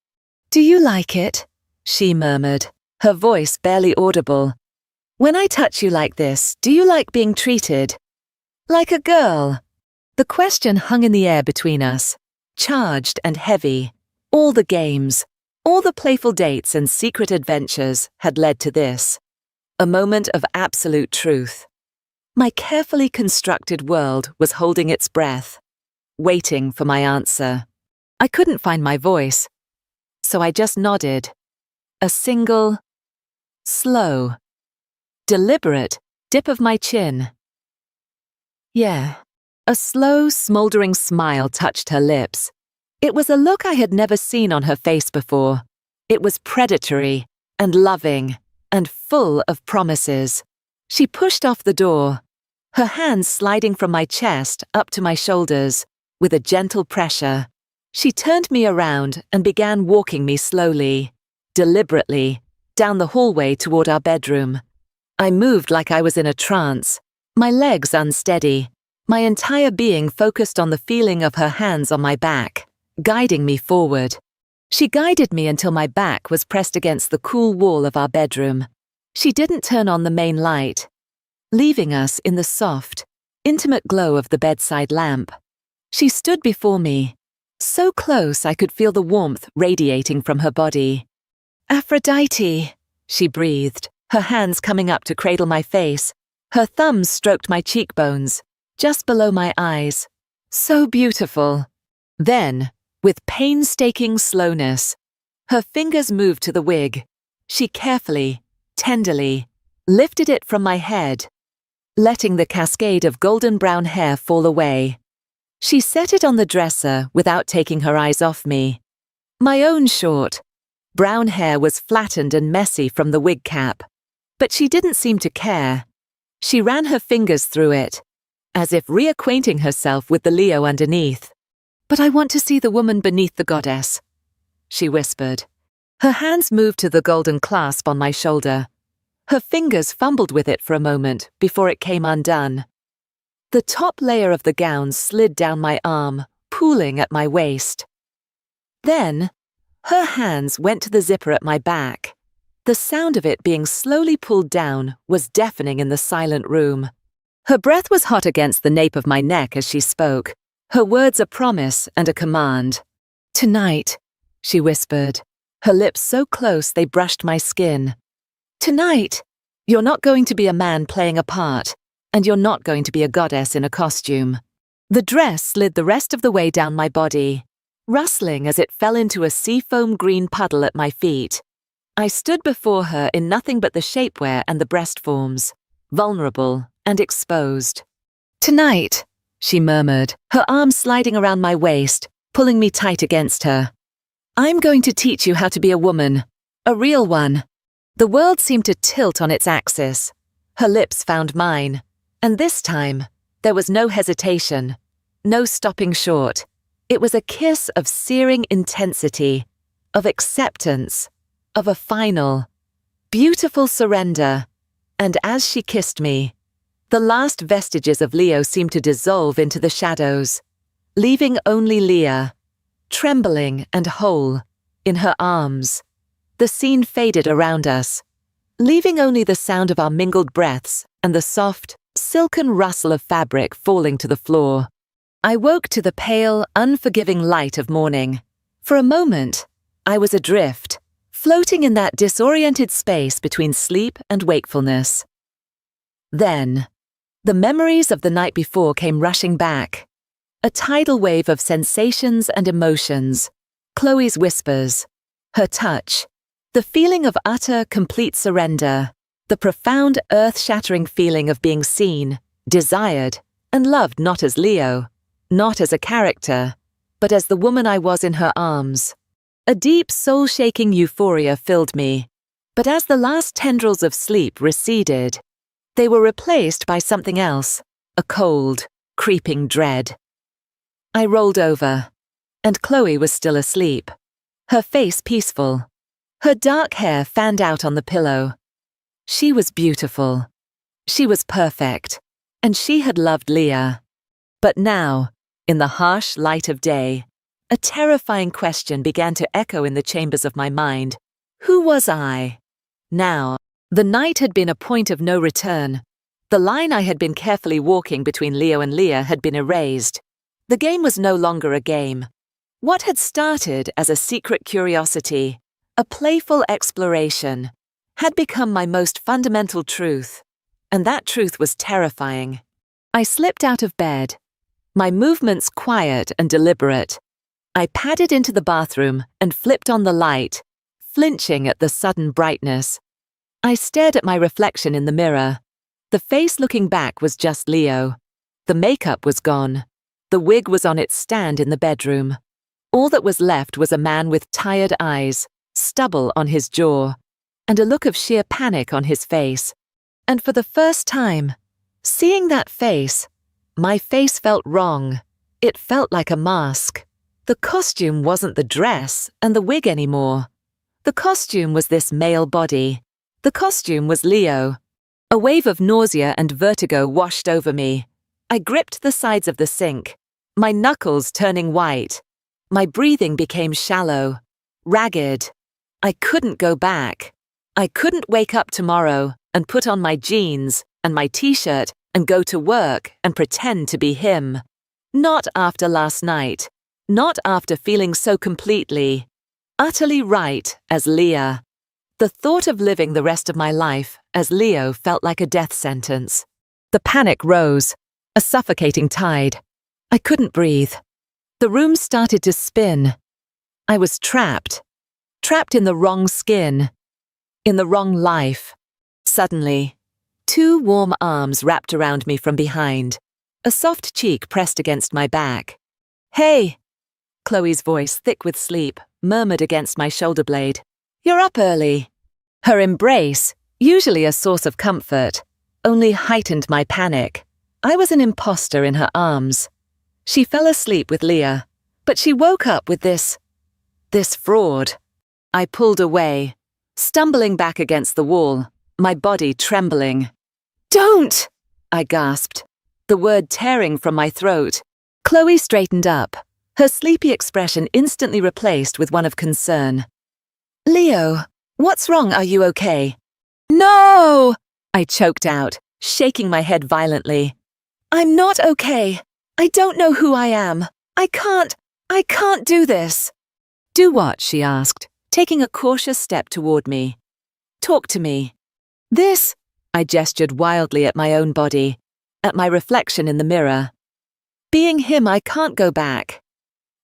"Do you like it?" she murmured, her voice barely audible. "When I touch you like this, do you like being treated like a girl?" The question hung in the air between us, charged and heavy. All the games, all the playful dates and secret adventures had led to this. A moment of absolute truth. My carefully constructed world was holding its breath, waiting for my answer. I couldn't find my voice, so I just nodded. A single, slow, deliberate dip of my chin. Yeah, a slow, smoldering smile touched her lips. It was a look I had never seen on her face before. It was predatory and loving and full of promises. She pushed off the door, her hands sliding from my chest up to my shoulders with a gentle pressure. She turned me around and began walking me slowly, deliberately, down the hallway toward our bedroom. I moved like I was in a trance, my legs unsteady, my entire being focused on the feeling of her hands on my back, guiding me forward. She guided me until my back was pressed against the cool wall of our bedroom. She didn't turn on the main light, leaving us in the soft, intimate glow of the bedside lamp. She stood before me, so close I could feel the warmth radiating from her body. "Aphrodite," she breathed, her hands coming up to cradle my face. Her thumbs stroked my cheekbones, just below my eyes. So beautiful. Then, with painstaking slowness, her fingers moved to the wig. She carefully, tenderly, lifted it from my head, letting the cascade of golden brown hair fall away. She set it on the dresser without taking her eyes off me. My own short, brown hair was flattened and messy from the wig cap, but she didn't seem to care. She ran her fingers through it, as if reacquainting herself with the Leo underneath. "But I want to see the woman beneath the goddess," she whispered. Her hands moved to the golden clasp on my shoulder. Her fingers fumbled with it for a moment before it came undone. The top layer of the gown slid down my arm, pooling at my waist. Then, her hands went to the zipper at my back. The sound of it being slowly pulled down was deafening in the silent room. Her breath was hot against the nape of my neck as she spoke, her words a promise and a command. "Tonight," she whispered, her lips so close they brushed my skin. "Tonight, you're not going to be a man playing a part, and you're not going to be a goddess in a costume." The dress slid the rest of the way down my body, rustling as it fell into a seafoam green puddle at my feet. I stood before her in nothing but the shapewear and the breast forms, vulnerable and exposed. "Tonight," she murmured, her arms sliding around my waist, pulling me tight against her. "I'm going to teach you how to be a woman, a real one." The world seemed to tilt on its axis. Her lips found mine, and this time, there was no hesitation, no stopping short. It was a kiss of searing intensity, of acceptance, of a final, beautiful surrender. And as she kissed me, the last vestiges of Leo seemed to dissolve into the shadows, leaving only Leah, trembling and whole, in her arms. The scene faded around us, leaving only the sound of our mingled breaths and the soft, silken rustle of fabric falling to the floor. I woke to the pale, unforgiving light of morning. For a moment, I was adrift, floating in that disoriented space between sleep and wakefulness. Then, the memories of the night before came rushing back. A tidal wave of sensations and emotions. Chloe's whispers. Her touch. The feeling of utter, complete surrender. The profound, earth-shattering feeling of being seen, desired, and loved not as Leo, not as a character, but as the woman I was in her arms. A deep, soul-shaking euphoria filled me, but as the last tendrils of sleep receded, they were replaced by something else, a cold, creeping dread. I rolled over, and Chloe was still asleep, her face peaceful, her dark hair fanned out on the pillow. She was beautiful. She was perfect, and she had loved Leah. But now, in the harsh light of day, a terrifying question began to echo in the chambers of my mind. Who was I? Now, the night had been a point of no return. The line I had been carefully walking between Leo and Leah had been erased. The game was no longer a game. What had started as a secret curiosity, a playful exploration, had become my most fundamental truth, and that truth was terrifying. I slipped out of bed, my movements quiet and deliberate. I padded into the bathroom and flipped on the light, flinching at the sudden brightness. I stared at my reflection in the mirror. The face looking back was just Leo. The makeup was gone. The wig was on its stand in the bedroom. All that was left was a man with tired eyes, stubble on his jaw, and a look of sheer panic on his face. And for the first time, seeing that face, my face felt wrong. It felt like a mask. The costume wasn't the dress and the wig anymore. The costume was this male body. The costume was Leo. A wave of nausea and vertigo washed over me. I gripped the sides of the sink, my knuckles turning white. My breathing became shallow, ragged. I couldn't go back. I couldn't wake up tomorrow and put on my jeans and my t-shirt and go to work and pretend to be him. Not after last night. Not after feeling so completely, utterly right as Leah. The thought of living the rest of my life as Leo felt like a death sentence. The panic rose, a suffocating tide. I couldn't breathe. The room started to spin. I was trapped in the wrong skin, in the wrong life. Suddenly, two warm arms wrapped around me from behind, a soft cheek pressed against my back. "Hey!" Chloe's voice, thick with sleep, murmured against my shoulder blade. "You're up early." Her embrace, usually a source of comfort, only heightened my panic. I was an imposter in her arms. She fell asleep with Leah, but she woke up with this fraud. I pulled away, stumbling back against the wall, my body trembling. "Don't!" I gasped, the word tearing from my throat. Chloe straightened up, her sleepy expression instantly replaced with one of concern. "Leo, what's wrong? Are you okay?" "No!" I choked out, shaking my head violently. "I'm not okay. I don't know who I am. I can't do this." "Do what?" she asked, taking a cautious step toward me. "Talk to me." "This," I gestured wildly at my own body, at my reflection in the mirror. "Being him, I can't go back.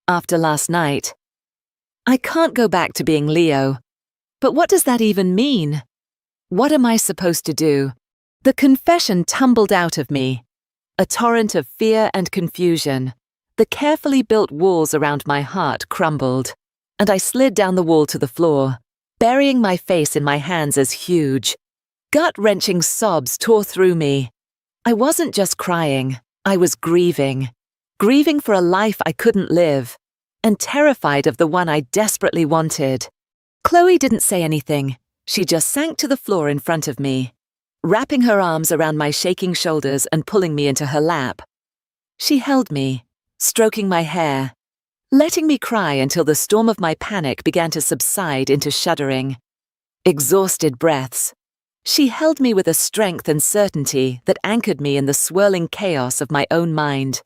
After last night, I can't go back to being Leo. But what does that even mean? What am I supposed to do?" The confession tumbled out of me, a torrent of fear and confusion. The carefully built walls around my heart crumbled, and I slid down the wall to the floor, burying my face in my hands as huge. Gut-wrenching sobs tore through me. I wasn't just crying, I was grieving for a life I couldn't live, and terrified of the one I desperately wanted. Chloe didn't say anything. She just sank to the floor in front of me, wrapping her arms around my shaking shoulders and pulling me into her lap. She held me, stroking my hair, letting me cry until the storm of my panic began to subside into shuddering, exhausted breaths. She held me with a strength and certainty that anchored me in the swirling chaos of my own mind.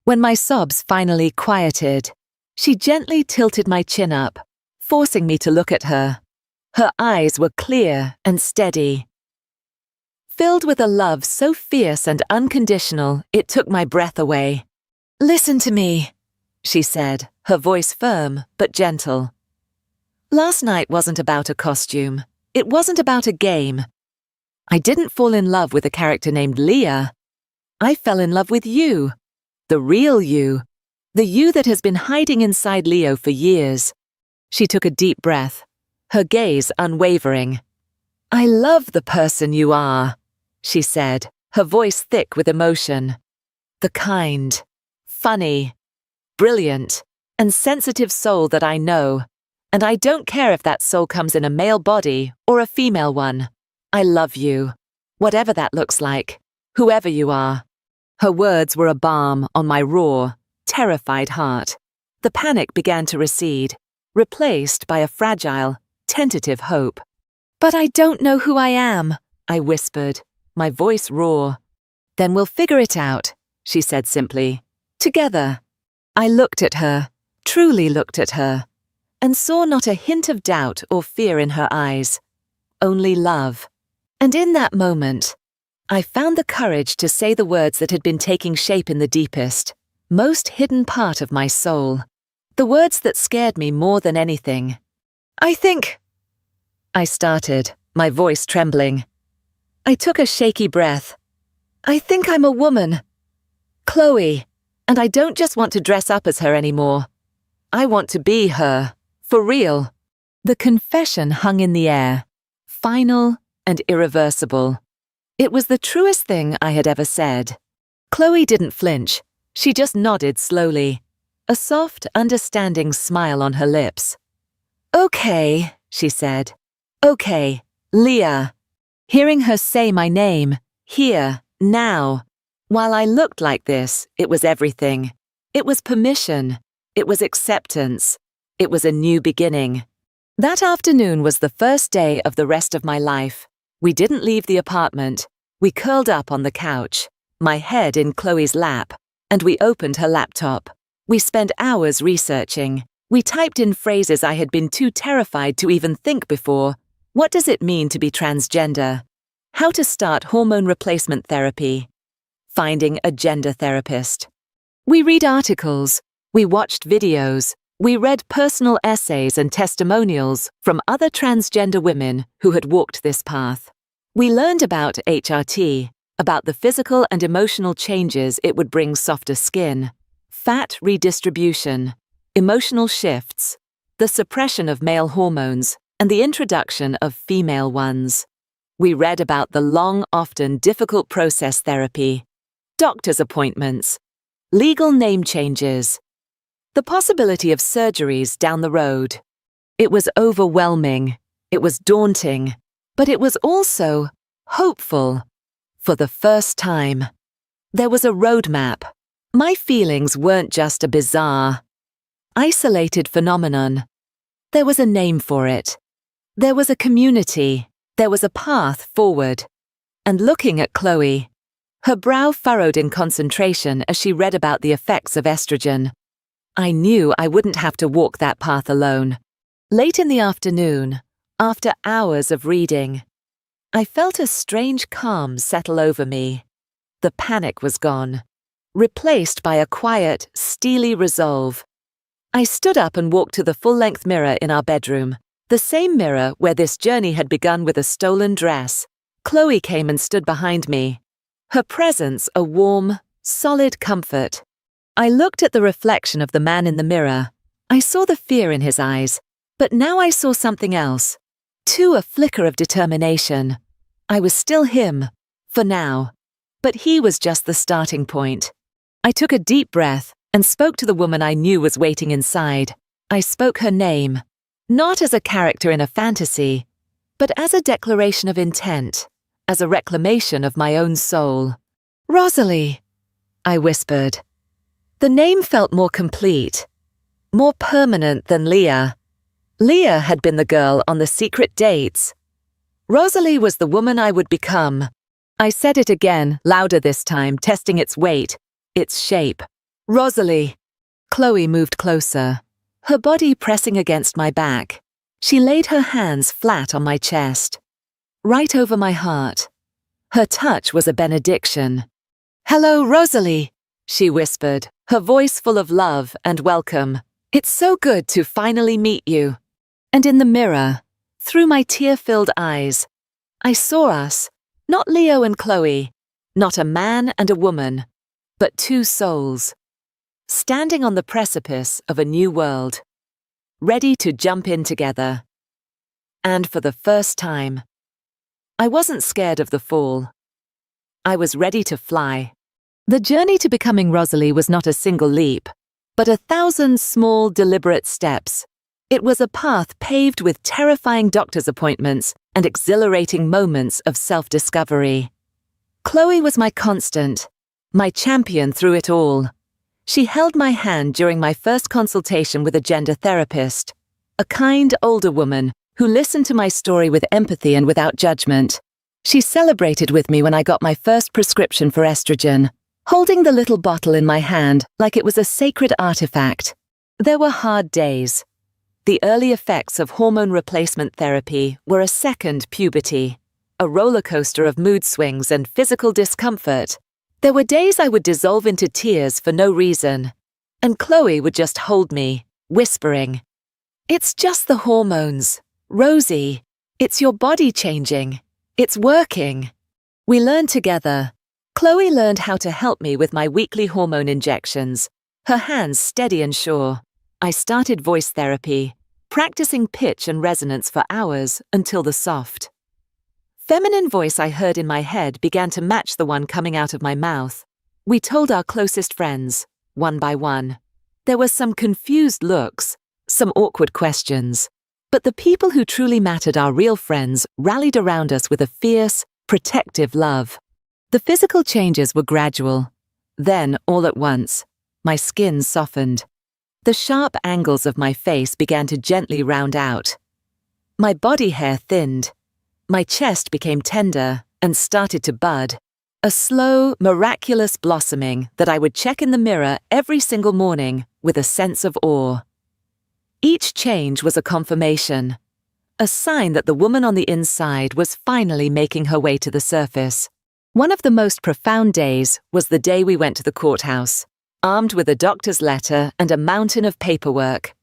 When my sobs finally quieted, she gently tilted my chin up, forcing me to look at her. Her eyes were clear and steady, filled with a love so fierce and unconditional it took my breath away. Listen to me, she said, her voice firm but gentle. Last night wasn't about a costume. It wasn't about a game. I didn't fall in love with a character named Leah. I fell in love with you, the real you, the you that has been hiding inside Leo for years. She took a deep breath, her gaze unwavering. I love the person you are, she said, her voice thick with emotion. The kind, funny, brilliant, and sensitive soul that I know, and I don't care if that soul comes in a male body or a female one. I love you, whatever that looks like, whoever you are. Her words were a balm on my raw, terrified heart. The panic began to recede, replaced by a fragile, tentative hope. But I don't know who I am, I whispered, my voice raw. Then we'll figure it out, she said simply. Together. I looked at her, truly looked at her, and saw not a hint of doubt or fear in her eyes, only love. And in that moment, I found the courage to say the words that had been taking shape in the deepest, most hidden part of my soul, the words that scared me more than anything. I started, my voice trembling. I took a shaky breath. I think I'm a woman. Chloe, and I don't just want to dress up as her anymore. I want to be her, for real. The confession hung in the air, final and irreversible. It was the truest thing I had ever said. Chloe didn't flinch. She just nodded slowly, a soft, understanding smile on her lips. Okay, she said. Okay, Leah. Hearing her say my name, here, now. While I looked like this, it was everything. It was permission. It was acceptance. It was a new beginning. That afternoon was the first day of the rest of my life. We didn't leave the apartment. We curled up on the couch, my head in Chloe's lap, and we opened her laptop. We spent hours researching. We typed in phrases I had been too terrified to even think before. What does it mean to be transgender? How to start hormone replacement therapy? Finding a gender therapist. We read articles. We watched videos. We read personal essays and testimonials from other transgender women who had walked this path. We learned about HRT, about the physical and emotional changes it would bring: softer skin, fat redistribution, emotional shifts, the suppression of male hormones, and the introduction of female ones. We read about the long, often difficult process therapy, doctor's appointments, legal name changes, the possibility of surgeries down the road. It was overwhelming, it was daunting, but it was also hopeful. For the first time, there was a roadmap. My feelings weren't just a bizarre, isolated phenomenon. There was a name for it. There was a community. There was a path forward. And looking at Chloe, her brow furrowed in concentration as she read about the effects of estrogen, I knew I wouldn't have to walk that path alone. Late in the afternoon, after hours of reading, I felt a strange calm settle over me. The panic was gone, replaced by a quiet, steely resolve. I stood up and walked to the full-length mirror in our bedroom, the same mirror where this journey had begun with a stolen dress. Chloe came and stood behind me, her presence a warm, solid comfort. I looked at the reflection of the man in the mirror. I saw the fear in his eyes, but now I saw something else. Too, a flicker of determination. I was still him, for now, but he was just the starting point. I took a deep breath and spoke to the woman I knew was waiting inside. I spoke her name, not as a character in a fantasy, but as a declaration of intent, as a reclamation of my own soul. Rosalie, I whispered. The name felt more complete, more permanent than Leah. Leah had been the girl on the secret dates. Rosalie was the woman I would become. I said it again, louder this time, testing its weight, its shape. Rosalie. Chloe moved closer, her body pressing against my back. She laid her hands flat on my chest, right over my heart. Her touch was a benediction. Hello, Rosalie, she whispered, her voice full of love and welcome. "It's so good to finally meet you." And in the mirror, through my tear-filled eyes, I saw us, not Leo and Chloe, not a man and a woman, but two souls, standing on the precipice of a new world, ready to jump in together. And for the first time, I wasn't scared of the fall. I was ready to fly. The journey to becoming Rosalie was not a single leap, but 1,000 small, deliberate steps. It was a path paved with terrifying doctor's appointments and exhilarating moments of self-discovery. Chloe was my constant, my champion through it all. She held my hand during my first consultation with a gender therapist, a kind older woman who listened to my story with empathy and without judgment. She celebrated with me when I got my first prescription for estrogen, holding the little bottle in my hand like it was a sacred artifact. There were hard days. The early effects of hormone replacement therapy were a second puberty, a roller coaster of mood swings and physical discomfort. There were days I would dissolve into tears for no reason, and Chloe would just hold me, whispering, "It's just the hormones. Rosie, it's your body changing. It's working." We learned together. Chloe learned how to help me with my weekly hormone injections, her hands steady and sure. I started voice therapy, practicing pitch and resonance for hours until the soft, feminine voice I heard in my head began to match the one coming out of my mouth. We told our closest friends, one by one. There were some confused looks, some awkward questions, but the people who truly mattered, our real friends, rallied around us with a fierce, protective love. The physical changes were gradual. Then, all at once, my skin softened. The sharp angles of my face began to gently round out. My body hair thinned. My chest became tender and started to bud. A slow, miraculous blossoming that I would check in the mirror every single morning with a sense of awe. Each change was a confirmation, a sign that the woman on the inside was finally making her way to the surface. One of the most profound days was the day we went to the courthouse, armed with a doctor's letter and a mountain of paperwork.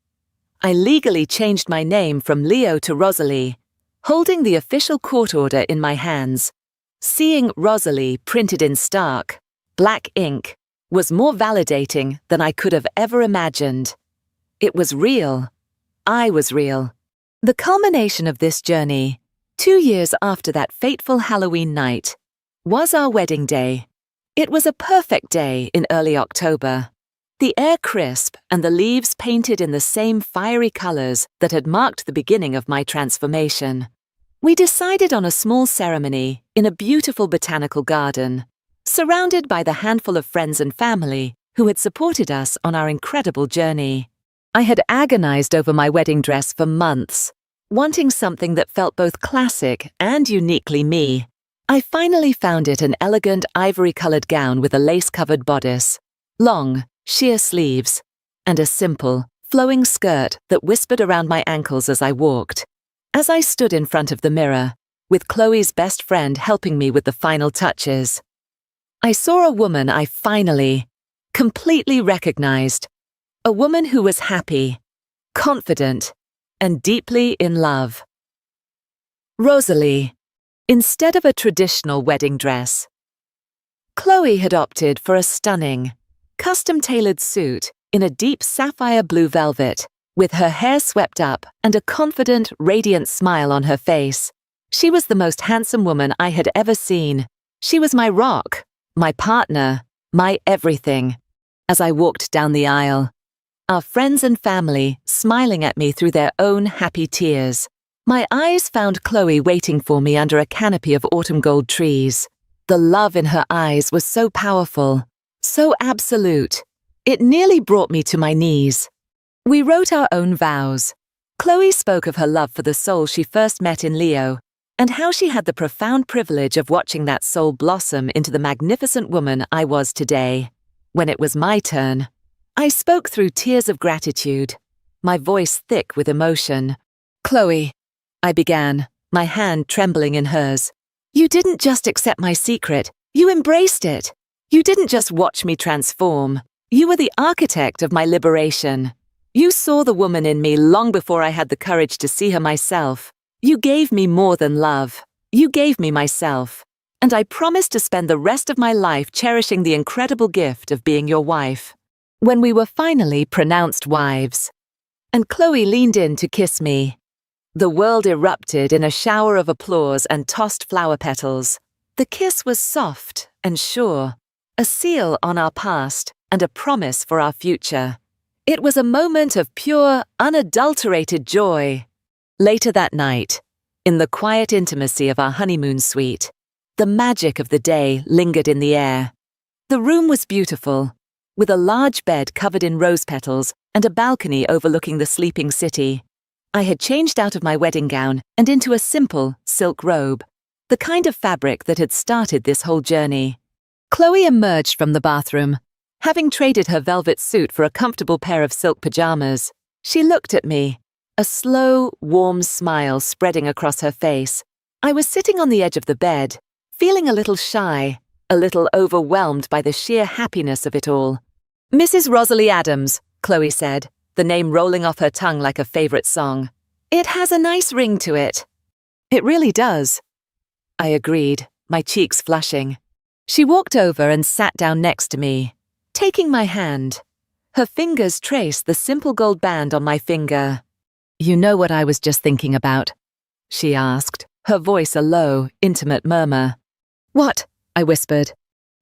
I legally changed my name from Leo to Rosalie, holding the official court order in my hands. Seeing Rosalie printed in stark, black ink was more validating than I could have ever imagined. It was real. I was real. The culmination of this journey, 2 years after that fateful Halloween night, was our wedding day. It was a perfect day in early October. The air crisp and the leaves painted in the same fiery colors that had marked the beginning of my transformation. We decided on a small ceremony in a beautiful botanical garden, surrounded by the handful of friends and family who had supported us on our incredible journey. I had agonized over my wedding dress for months, wanting something that felt both classic and uniquely me. I finally found it an elegant ivory-colored gown with a lace-covered bodice, long, sheer sleeves, and a simple, flowing skirt that whispered around my ankles as I walked. As I stood in front of the mirror, with Chloe's best friend helping me with the final touches, I saw a woman I finally, completely recognized. A woman who was happy, confident, and deeply in love. Rosalie, instead of a traditional wedding dress. Chloe had opted for a stunning, custom-tailored suit in a deep sapphire blue velvet, with her hair swept up and a confident, radiant smile on her face. She was the most handsome woman I had ever seen. She was my rock, my partner, my everything. As I walked down the aisle, our friends and family smiling at me through their own happy tears, my eyes found Chloe waiting for me under a canopy of autumn gold trees. The love in her eyes was so powerful, so absolute. It nearly brought me to my knees. We wrote our own vows. Chloe spoke of her love for the soul she first met in Leo, and how she had the profound privilege of watching that soul blossom into the magnificent woman I was today. When it was my turn, I spoke through tears of gratitude, my voice thick with emotion. "Chloe," I began, my hand trembling in hers. "You didn't just accept my secret, you embraced it. You didn't just watch me transform, You were the architect of my liberation. You saw the woman in me long before I had the courage to see her myself. You gave me more than love. You gave me myself. And I promised to spend the rest of my life cherishing the incredible gift of being your wife. When we were finally pronounced wives, and Chloe leaned in to kiss me, the world erupted in a shower of applause and tossed flower petals. The kiss was soft and sure, a seal on our past and a promise for our future. It was a moment of pure, unadulterated joy. Later that night, in the quiet intimacy of our honeymoon suite, the magic of the day lingered in the air. The room was beautiful, with a large bed covered in rose petals and a balcony overlooking the sleeping city. I had changed out of my wedding gown and into a simple silk robe, the kind of fabric that had started this whole journey. Chloe emerged from the bathroom, having traded her velvet suit for a comfortable pair of silk pajamas. She looked at me, a slow, warm smile spreading across her face. I was sitting on the edge of the bed, feeling a little shy, a little overwhelmed by the sheer happiness of it all. "Mrs. Rosalie Adams," Chloe said, the name rolling off her tongue like a favorite song. "It has a nice ring to it." "It really does." I agreed, my cheeks flushing. She walked over and sat down next to me, taking my hand. Her fingers traced the simple gold band on my finger. "You know what I was just thinking about?" she asked, her voice a low, intimate murmur. "What?" I whispered.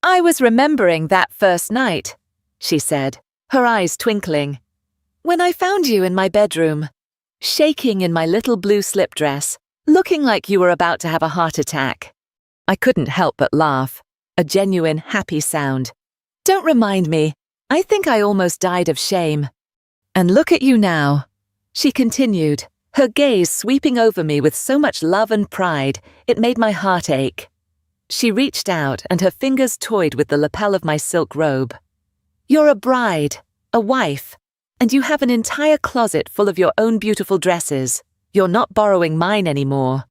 "I was remembering that first night," she said, her eyes twinkling. "When I found you in my bedroom, shaking in my little blue slip dress, looking like you were about to have a heart attack." I couldn't help but laugh, a genuine, happy sound. "Don't remind me. I think I almost died of shame." "And look at you now," she continued, her gaze sweeping over me with so much love and pride, it made my heart ache. She reached out and her fingers toyed with the lapel of my silk robe. "You're a bride, a wife, and you have an entire closet full of your own beautiful dresses. You're not borrowing mine anymore."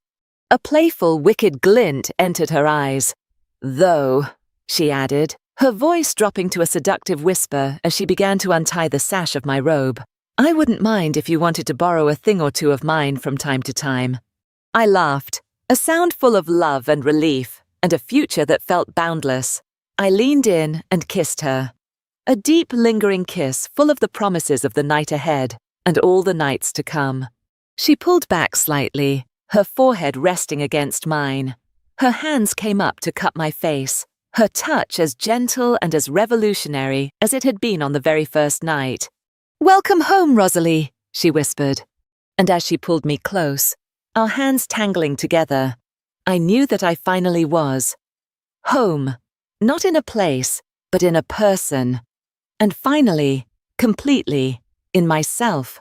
A playful, wicked glint entered her eyes. "Though," she added, her voice dropping to a seductive whisper as she began to untie the sash of my robe, "I wouldn't mind if you wanted to borrow a thing or two of mine from time to time." I laughed, a sound full of love and relief, and a future that felt boundless. I leaned in and kissed her. A deep, lingering kiss full of the promises of the night ahead and all the nights to come. She pulled back slightly, her forehead resting against mine. Her hands came up to cup my face, her touch as gentle and as revolutionary as it had been on the very first night. "Welcome home, Rosalie," she whispered. And as she pulled me close, our hands tangling together, I knew that I finally was. Home, not in a place, but in a person. And finally, completely, in myself.